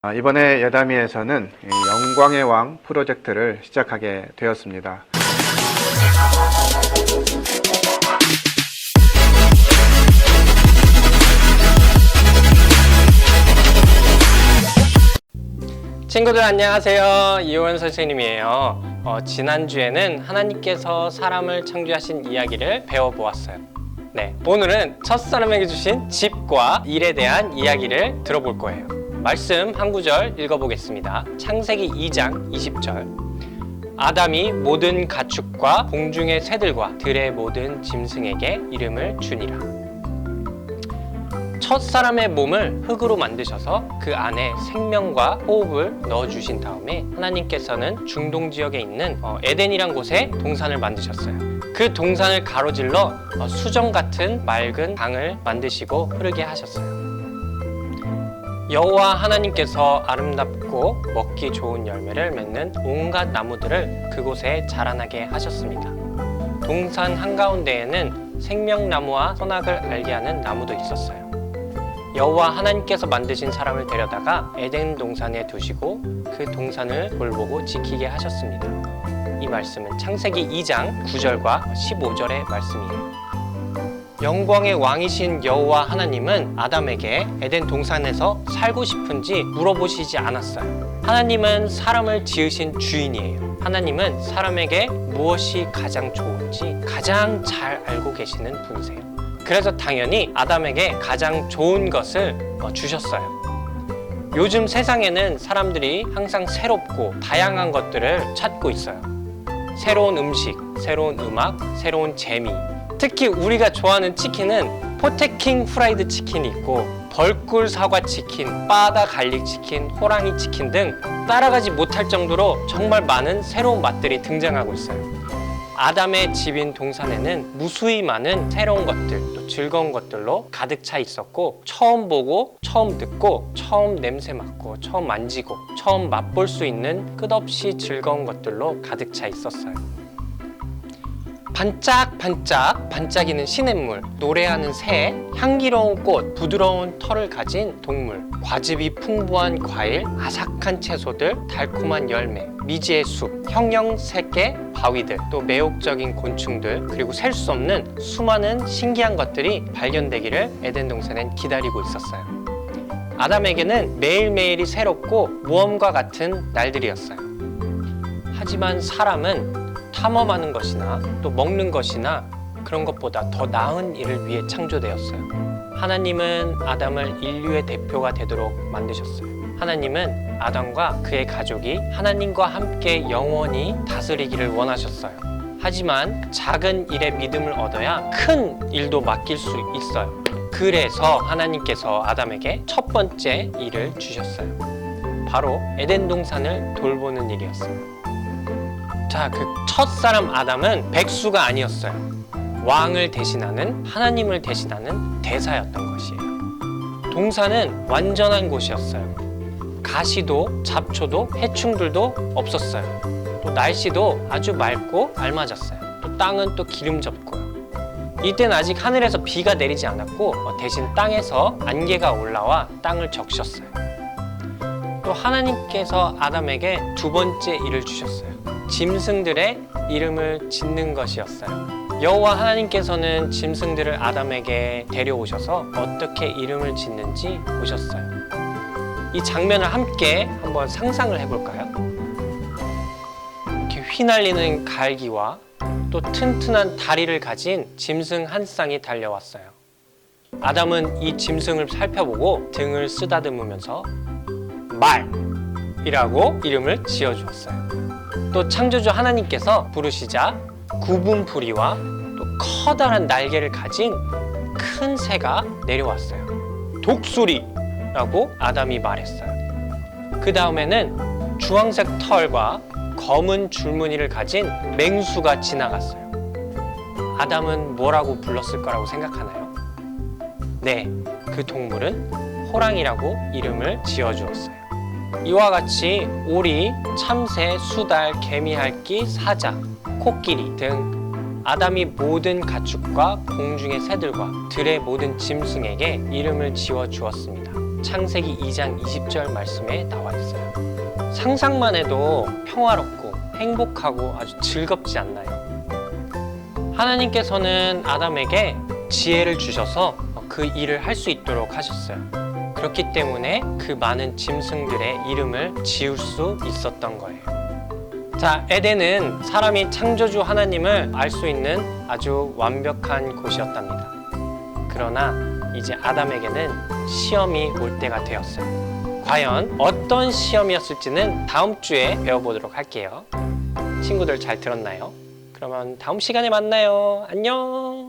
이번에 여담이에서는 영광의 왕 프로젝트를 시작하게 되었습니다. 친구들 안녕하세요. 이호연 선생님이에요. 지난주에는 하나님께서 사람을 창조하신 이야기를 배워보았어요. 네, 오늘은 첫사람에게 주신 집과 일에 대한 이야기를 들어볼 거예요. 말씀 한 구절 읽어보겠습니다. 창세기 2장 20절. 아담이 모든 가축과 공중의 새들과 들의 모든 짐승에게 이름을 주니라. 첫 사람의 몸을 흙으로 만드셔서 그 안에 생명과 호흡을 넣어주신 다음에 하나님께서는 중동 지역에 있는 에덴이란 곳에 동산을 만드셨어요. 그 동산을 가로질러 수정 같은 맑은 강을 만드시고 흐르게 하셨어요. 여호와 하나님께서 아름답고 먹기 좋은 열매를 맺는 온갖 나무들을 그곳에 자라나게 하셨습니다. 동산 한가운데에는 생명나무와 선악을 알게 하는 나무도 있었어요. 여호와 하나님께서 만드신 사람을 데려다가 에덴 동산에 두시고 그 동산을 돌보고 지키게 하셨습니다. 이 말씀은 창세기 2장 9절과 15절의 말씀이에요. 영광의 왕이신 여호와 하나님은 아담에게 에덴 동산에서 살고 싶은지 물어보시지 않았어요. 하나님은 사람을 지으신 주인이에요. 하나님은 사람에게 무엇이 가장 좋은지 가장 잘 알고 계시는 분이세요. 그래서 당연히 아담에게 가장 좋은 것을 주셨어요. 요즘 세상에는 사람들이 항상 새롭고 다양한 것들을 찾고 있어요. 새로운 음식, 새로운 음악, 새로운 재미. 특히 우리가 좋아하는 치킨은 포테킹 프라이드 치킨이 있고 벌꿀 사과 치킨, 바다 갈릭 치킨, 호랑이 치킨 등 따라가지 못할 정도로 정말 많은 새로운 맛들이 등장하고 있어요. 아담의 집인 동산에는 무수히 많은 새로운 것들, 또 즐거운 것들로 가득 차 있었고 처음 보고, 처음 듣고, 처음 냄새 맡고, 처음 만지고, 처음 맛볼 수 있는 끝없이 즐거운 것들로 가득 차 있었어요. 반짝반짝 반짝이는 시냇물, 노래하는 새, 향기로운 꽃, 부드러운 털을 가진 동물, 과즙이 풍부한 과일, 아삭한 채소들, 달콤한 열매, 미지의 숲, 형형색의 바위들, 또 매혹적인 곤충들, 그리고 셀 수 없는 수많은 신기한 것들이 발견되기를 에덴 동산엔 기다리고 있었어요. 아담에게는 매일매일이 새롭고 모험과 같은 날들이었어요. 하지만 사람은 탐험하는 것이나 또 먹는 것이나 그런 것보다 더 나은 일을 위해 창조되었어요. 하나님은 아담을 인류의 대표가 되도록 만드셨어요. 하나님은 아담과 그의 가족이 하나님과 함께 영원히 다스리기를 원하셨어요. 하지만 작은 일에 믿음을 얻어야 큰 일도 맡길 수 있어요. 그래서 하나님께서 아담에게 첫 번째 일을 주셨어요. 바로 에덴 동산을 돌보는 일이었어요. 자, 그 첫사람 아담은 백수가 아니었어요. 왕을 대신하는, 하나님을 대신하는 대사였던 것이에요. 동산은 완전한 곳이었어요. 가시도 잡초도 해충들도 없었어요. 또 날씨도 아주 맑고 알맞았어요. 또 땅은 또 기름졌고요. 이때는 아직 하늘에서 비가 내리지 않았고 대신 땅에서 안개가 올라와 땅을 적셨어요. 또 하나님께서 아담에게 두 번째 일을 주셨어요. 짐승들의 이름을 짓는 것이었어요. 여호와 하나님께서는 짐승들을 아담에게 데려오셔서 어떻게 이름을 짓는지 보셨어요. 이 장면을 함께 한번 상상을 해볼까요? 이렇게 휘날리는 갈기와 또 튼튼한 다리를 가진 짐승 한 쌍이 달려왔어요. 아담은 이 짐승을 살펴보고 등을 쓰다듬으면서 말이라고 이름을 지어주었어요. 또 창조주 하나님께서 부르시자 굽은 부리와 또 커다란 날개를 가진 큰 새가 내려왔어요. 독수리라고 아담이 말했어요. 그 다음에는 주황색 털과 검은 줄무늬를 가진 맹수가 지나갔어요. 아담은 뭐라고 불렀을 거라고 생각하나요? 네, 그 동물은 호랑이라고 이름을 지어주었어요. 이와 같이 오리, 참새, 수달, 개미핥기, 사자, 코끼리 등 아담이 모든 가축과 공중의 새들과 들의 모든 짐승에게 이름을 지어 주었습니다. 창세기 2장 20절 말씀에 나와 있어요. 상상만 해도 평화롭고 행복하고 아주 즐겁지 않나요? 하나님께서는 아담에게 지혜를 주셔서 그 일을 할 수 있도록 하셨어요. 그렇기 때문에 그 많은 짐승들의 이름을 지을 수 있었던 거예요. 자, 에덴은 사람이 창조주 하나님을 알 수 있는 아주 완벽한 곳이었답니다. 그러나 이제 아담에게는 시험이 올 때가 되었어요. 과연 어떤 시험이었을지는 다음 주에 배워보도록 할게요. 친구들 잘 들었나요? 그러면 다음 시간에 만나요. 안녕!